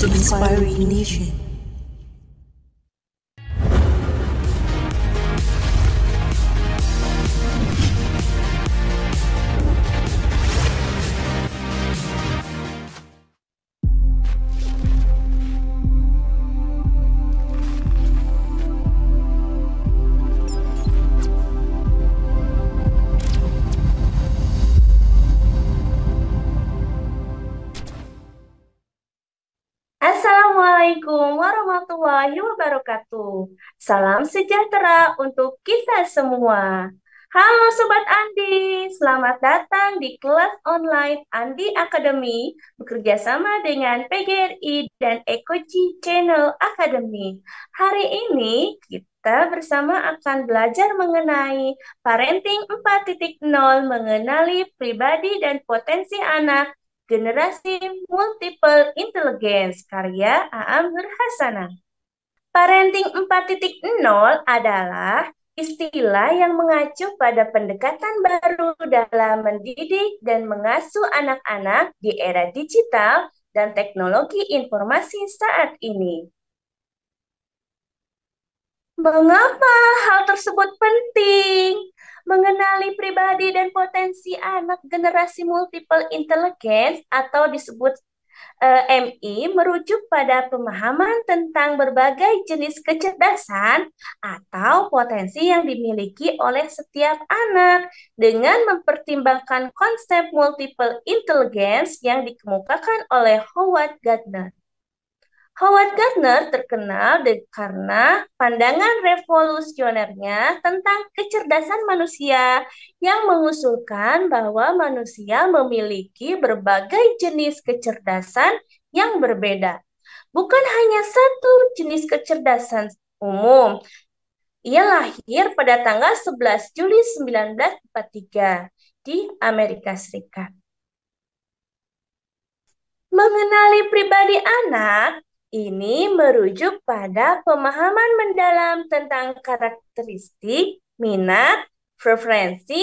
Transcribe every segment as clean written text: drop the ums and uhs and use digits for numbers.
Inspiring Nation. Assalamualaikum warahmatullahi wabarakatuh. Salam sejahtera untuk kita semua. Halo Sobat Andi, selamat datang di kelas online Andi Academy bekerja sama dengan PGRI dan Ekoji Channel Academy. Hari ini kita bersama akan belajar mengenai Parenting 4.0, mengenali pribadi dan potensi anak Generasi Multiple Intelligence, karya Aam Nurhasana. Parenting 4.0 adalah istilah yang mengacu pada pendekatan baru dalam mendidik dan mengasuh anak-anak di era digital dan teknologi informasi saat ini. Mengapa hal tersebut penting? Mengenali pribadi dan potensi anak generasi multiple intelligence atau disebut MI merujuk pada pemahaman tentang berbagai jenis kecerdasan atau potensi yang dimiliki oleh setiap anak dengan mempertimbangkan konsep multiple intelligence yang dikemukakan oleh Howard Gardner. Howard Gardner terkenal karena pandangan revolusionernya tentang kecerdasan manusia yang mengusulkan bahwa manusia memiliki berbagai jenis kecerdasan yang berbeda. Bukan hanya satu jenis kecerdasan umum. Ia lahir pada tanggal 11 Juli 1943 di Amerika Serikat. Mengenali pribadi anak ini merujuk pada pemahaman mendalam tentang karakteristik, minat, preferensi,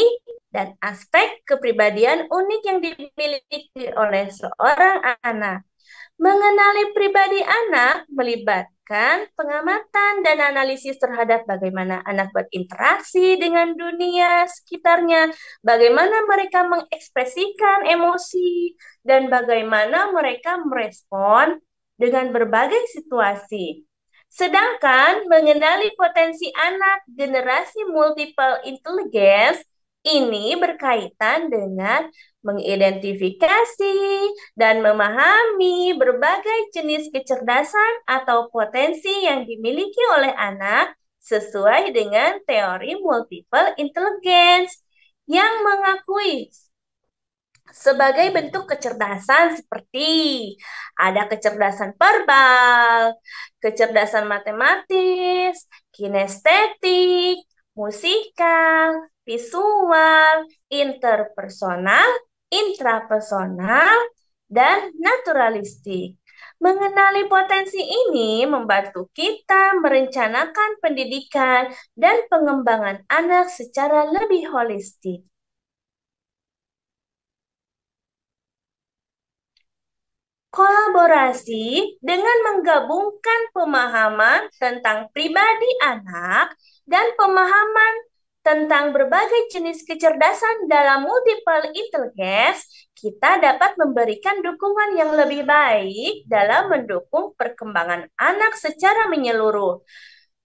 dan aspek kepribadian unik yang dimiliki oleh seorang anak. Mengenali pribadi anak melibatkan pengamatan dan analisis terhadap bagaimana anak berinteraksi dengan dunia sekitarnya, bagaimana mereka mengekspresikan emosi, dan bagaimana mereka merespon dengan berbagai situasi. Sedangkan mengenali potensi anak generasi multiple intelligence ini berkaitan dengan mengidentifikasi dan memahami berbagai jenis kecerdasan atau potensi yang dimiliki oleh anak sesuai dengan teori multiple intelligence yang mengakui sebagai bentuk kecerdasan seperti ada kecerdasan verbal, kecerdasan matematis, kinestetik, musikal, visual, interpersonal, intrapersonal, dan naturalistik. Mengenali potensi ini membantu kita merencanakan pendidikan dan pengembangan anak secara lebih holistik. Kolaborasi dengan menggabungkan pemahaman tentang pribadi anak dan pemahaman tentang berbagai jenis kecerdasan dalam multiple intelligence, kita dapat memberikan dukungan yang lebih baik dalam mendukung perkembangan anak secara menyeluruh,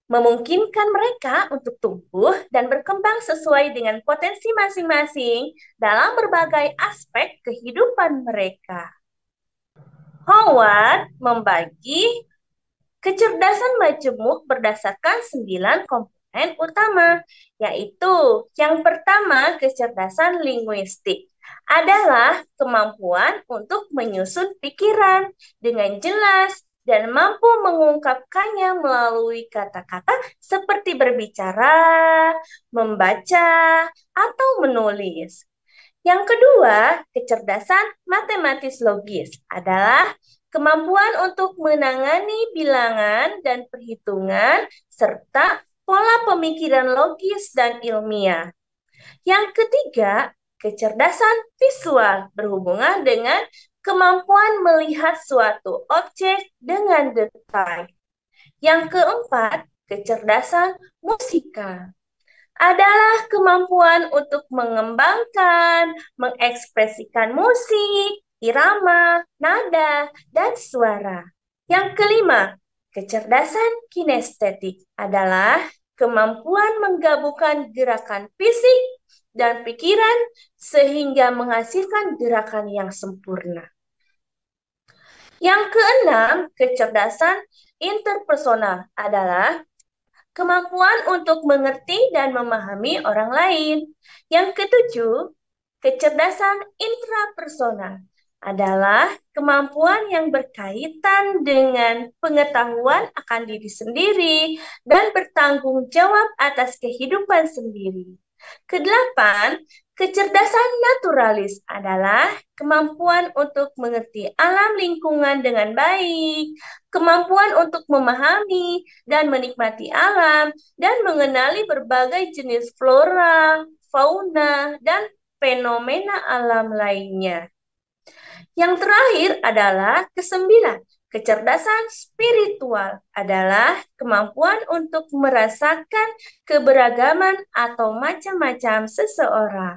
memungkinkan mereka untuk tumbuh dan berkembang sesuai dengan potensi masing-masing dalam berbagai aspek kehidupan mereka. Howard membagi kecerdasan majemuk berdasarkan 9 komponen utama, yaitu yang pertama, kecerdasan linguistik adalah kemampuan untuk menyusun pikiran dengan jelas dan mampu mengungkapkannya melalui kata-kata seperti berbicara, membaca, atau menulis. Yang kedua, kecerdasan matematis logis adalah kemampuan untuk menangani bilangan dan perhitungan serta pola pemikiran logis dan ilmiah. Yang ketiga, kecerdasan visual berhubungan dengan kemampuan melihat suatu objek dengan detail. Yang keempat, kecerdasan musikal adalah kemampuan untuk mengembangkan, mengekspresikan musik, irama, nada, dan suara. Yang kelima, kecerdasan kinestetik adalah kemampuan menggabungkan gerakan fisik dan pikiran sehingga menghasilkan gerakan yang sempurna. Yang keenam, kecerdasan interpersonal adalah kemampuan untuk mengerti dan memahami orang lain. Yang ketujuh, kecerdasan intrapersonal adalah kemampuan yang berkaitan dengan pengetahuan akan diri sendiri dan bertanggung jawab atas kehidupan sendiri. Kedelapan, kecerdasan naturalis adalah kemampuan untuk mengerti alam lingkungan dengan baik, kemampuan untuk memahami dan menikmati alam, dan mengenali berbagai jenis flora, fauna, dan fenomena alam lainnya. Yang terakhir adalah kesembilan, kecerdasan spiritual adalah kemampuan untuk merasakan keberagaman atau macam-macam seseorang.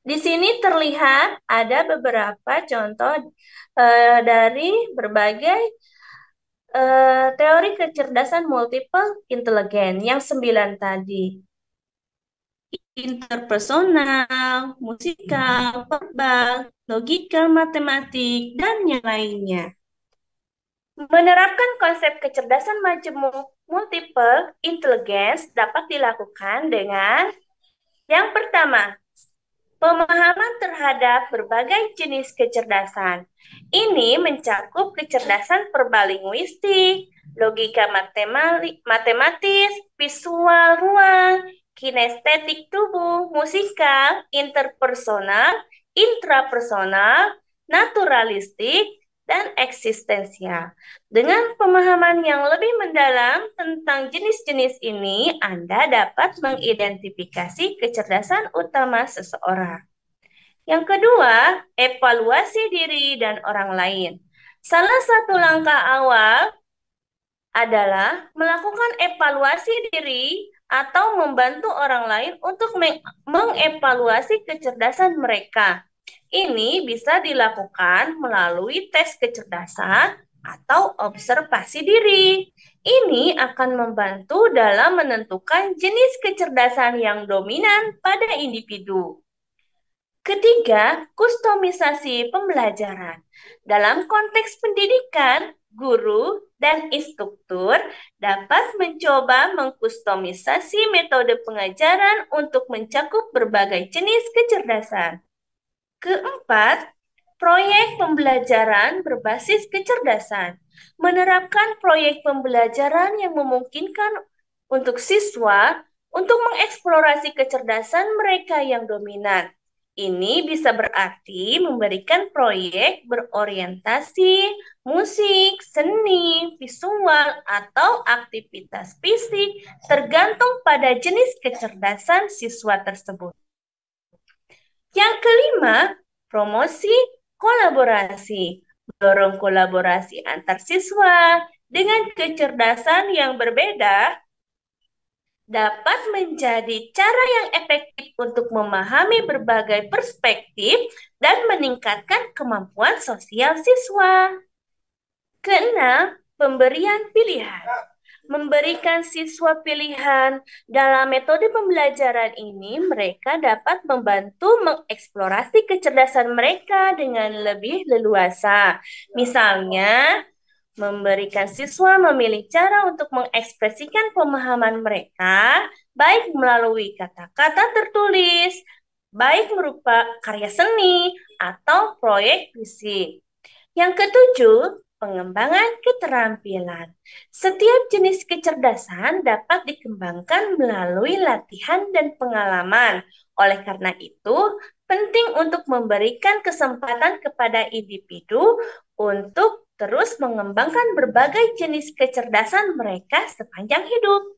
Di sini terlihat ada beberapa contoh dari berbagai teori kecerdasan multiple intelligence yang 9 tadi. Interpersonal, musikal, verbal, logikal, matematik, dan yang lainnya. Menerapkan konsep kecerdasan majemuk multiple intelligence dapat dilakukan dengan yang pertama, pemahaman terhadap berbagai jenis kecerdasan. Ini mencakup kecerdasan perbalinguistik, logika matematis, visual ruang, kinestetik tubuh, musikal, interpersonal, intrapersonal, naturalistik, dan eksistensial. Dengan pemahaman yang lebih mendalam tentang jenis-jenis ini, Anda dapat mengidentifikasi kecerdasan utama seseorang. Yang kedua, evaluasi diri dan orang lain. Salah satu langkah awal adalah melakukan evaluasi diri atau membantu orang lain untuk mengevaluasi kecerdasan mereka. Ini bisa dilakukan melalui tes kecerdasan atau observasi diri. Ini akan membantu dalam menentukan jenis kecerdasan yang dominan pada individu. Ketiga, kustomisasi pembelajaran. Dalam konteks pendidikan, guru dan instruktur dapat mencoba mengkustomisasi metode pengajaran untuk mencakup berbagai jenis kecerdasan. Keempat, proyek pembelajaran berbasis kecerdasan. Menerapkan proyek pembelajaran yang memungkinkan untuk siswa untuk mengeksplorasi kecerdasan mereka yang dominan. Ini bisa berarti memberikan proyek berorientasi musik, seni, visual, atau aktivitas fisik tergantung pada jenis kecerdasan siswa tersebut. Yang kelima, promosi kolaborasi. Mendorong kolaborasi antar siswa dengan kecerdasan yang berbeda dapat menjadi cara yang efektif untuk memahami berbagai perspektif dan meningkatkan kemampuan sosial siswa. Keenam, pemberian pilihan. Memberikan siswa pilihan dalam metode pembelajaran ini, mereka dapat membantu mengeksplorasi kecerdasan mereka dengan lebih leluasa. Misalnya, memberikan siswa memilih cara untuk mengekspresikan pemahaman mereka, baik melalui kata-kata tertulis, baik berupa karya seni, atau proyek fisik. Yang ketujuh, pengembangan keterampilan. Setiap jenis kecerdasan dapat dikembangkan melalui latihan dan pengalaman. Oleh karena itu, penting untuk memberikan kesempatan kepada individu untuk terus mengembangkan berbagai jenis kecerdasan mereka sepanjang hidup.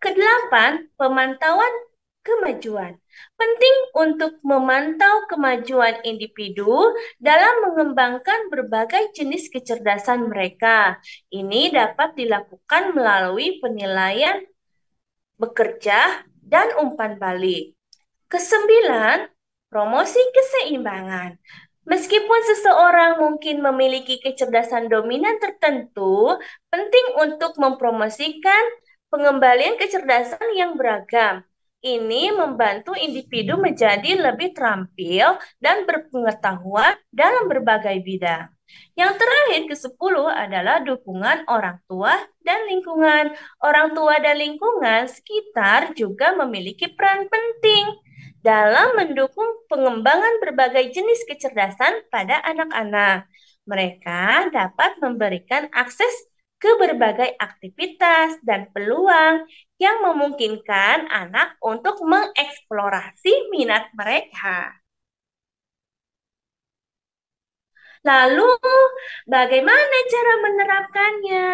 Kedelapan, pemantauan kemajuan. Penting untuk memantau kemajuan individu dalam mengembangkan berbagai jenis kecerdasan mereka. Ini dapat dilakukan melalui penilaian bekerja dan umpan balik. Kesembilan, promosi keseimbangan. Meskipun seseorang mungkin memiliki kecerdasan dominan tertentu, penting untuk mempromosikan pengembalian kecerdasan yang beragam. Ini membantu individu menjadi lebih terampil dan berpengetahuan dalam berbagai bidang. Yang terakhir ke-10 adalah dukungan orang tua dan lingkungan. Orang tua dan lingkungan sekitar juga memiliki peran penting dalam mendukung pengembangan berbagai jenis kecerdasan pada anak-anak. Mereka dapat memberikan akses ke berbagai aktivitas dan peluang yang memungkinkan anak untuk mengeksplorasi minat mereka. Lalu, bagaimana cara menerapkannya?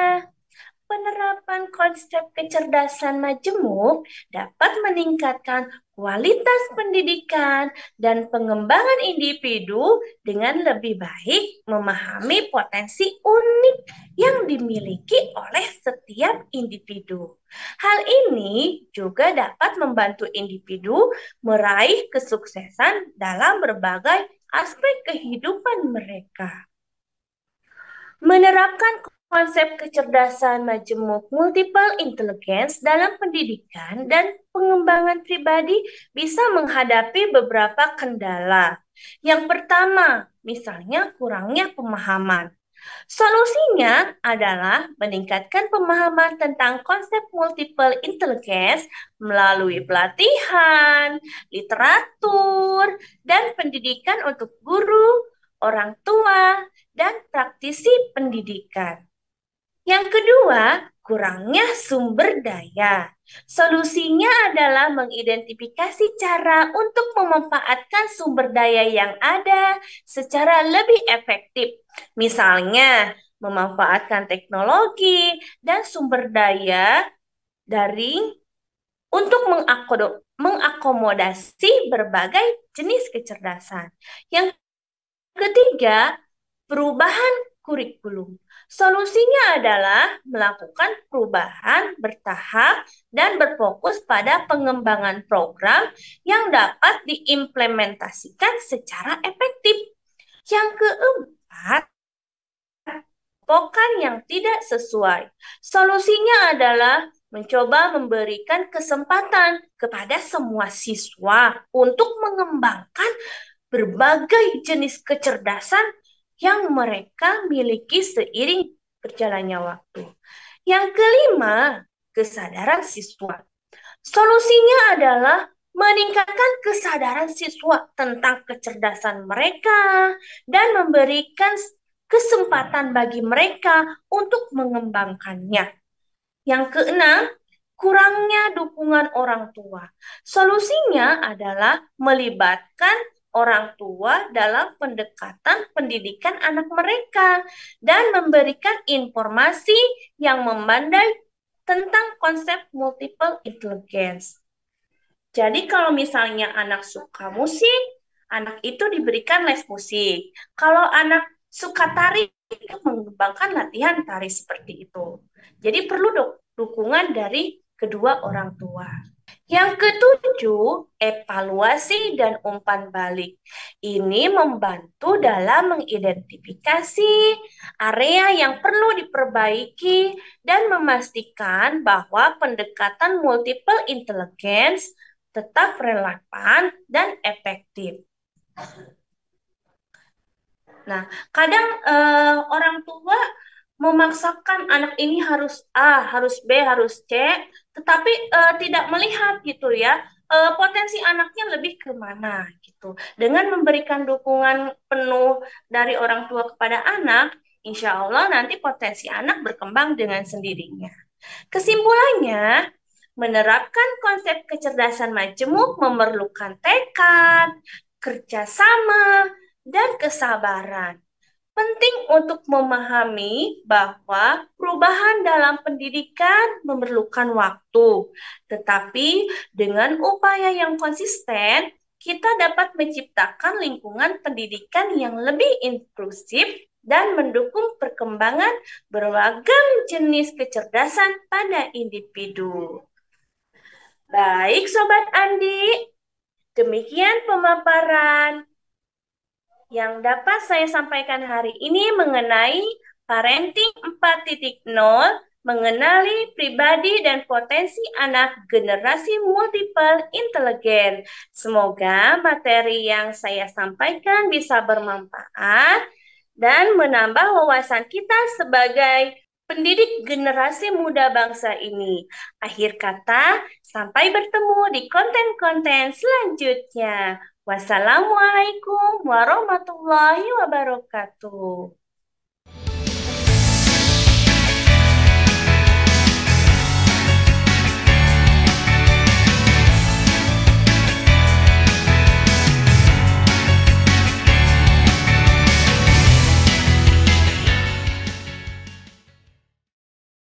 Penerapan konsep kecerdasan majemuk dapat meningkatkan kualitas pendidikan dan pengembangan individu dengan lebih baik memahami potensi unik yang dimiliki oleh setiap individu. Hal ini juga dapat membantu individu meraih kesuksesan dalam berbagai aspek kehidupan mereka. Menerapkan konsep kecerdasan majemuk multiple intelligence dalam pendidikan dan pengembangan pribadi bisa menghadapi beberapa kendala. Yang pertama, misalnya kurangnya pemahaman. Solusinya adalah meningkatkan pemahaman tentang konsep multiple intelligence melalui pelatihan, literatur, dan pendidikan untuk guru, orang tua, dan praktisi pendidikan. Yang kedua, kurangnya sumber daya. Solusinya adalah mengidentifikasi cara untuk memanfaatkan sumber daya yang ada secara lebih efektif. Misalnya, memanfaatkan teknologi dan sumber daya daring untuk mengakomodasi berbagai jenis kecerdasan. Yang ketiga, perubahan kurikulum. Solusinya adalah melakukan perubahan bertahap dan berfokus pada pengembangan program yang dapat diimplementasikan secara efektif. Yang keempat, pokan yang tidak sesuai. Solusinya adalah mencoba memberikan kesempatan kepada semua siswa untuk mengembangkan berbagai jenis kecerdasan yang mereka miliki seiring berjalannya waktu. Yang kelima, kesadaran siswa. Solusinya adalah meningkatkan kesadaran siswa tentang kecerdasan mereka dan memberikan kesempatan bagi mereka untuk mengembangkannya. Yang keenam, kurangnya dukungan orang tua. Solusinya adalah melibatkan orang tua dalam pendekatan pendidikan anak mereka dan memberikan informasi yang membandai tentang konsep multiple intelligence. Jadi kalau misalnya anak suka musik, anak itu diberikan les musik. Kalau anak suka tari, itu mengembangkan latihan tari seperti itu. Jadi perlu dukungan dari kedua orang tua. Yang ketujuh, evaluasi dan umpan balik. Ini membantu dalam mengidentifikasi area yang perlu diperbaiki dan memastikan bahwa pendekatan multiple intelligence tetap relevan dan efektif. Nah, kadang orang tua memaksakan anak ini harus A, harus B, harus C, tetapi tidak melihat gitu ya potensi anaknya lebih kemana gitu. Dengan memberikan dukungan penuh dari orang tua kepada anak, insya Allah nanti potensi anak berkembang dengan sendirinya. Kesimpulannya, menerapkan konsep kecerdasan majemuk memerlukan tekad, kerjasama, dan kesabaran. Penting untuk memahami bahwa perubahan dalam pendidikan memerlukan waktu, tetapi dengan upaya yang konsisten, kita dapat menciptakan lingkungan pendidikan yang lebih inklusif dan mendukung perkembangan beragam jenis kecerdasan pada individu. Baik, Sobat Andi, demikian pemaparan yang dapat saya sampaikan hari ini mengenai Parenting 4.0, mengenali pribadi dan potensi anak generasi multiple intelijen. Semoga materi yang saya sampaikan bisa bermanfaat dan menambah wawasan kita sebagai pendidik generasi muda bangsa ini. Akhir kata, sampai bertemu di konten-konten selanjutnya. Wassalamualaikum warahmatullahi wabarakatuh.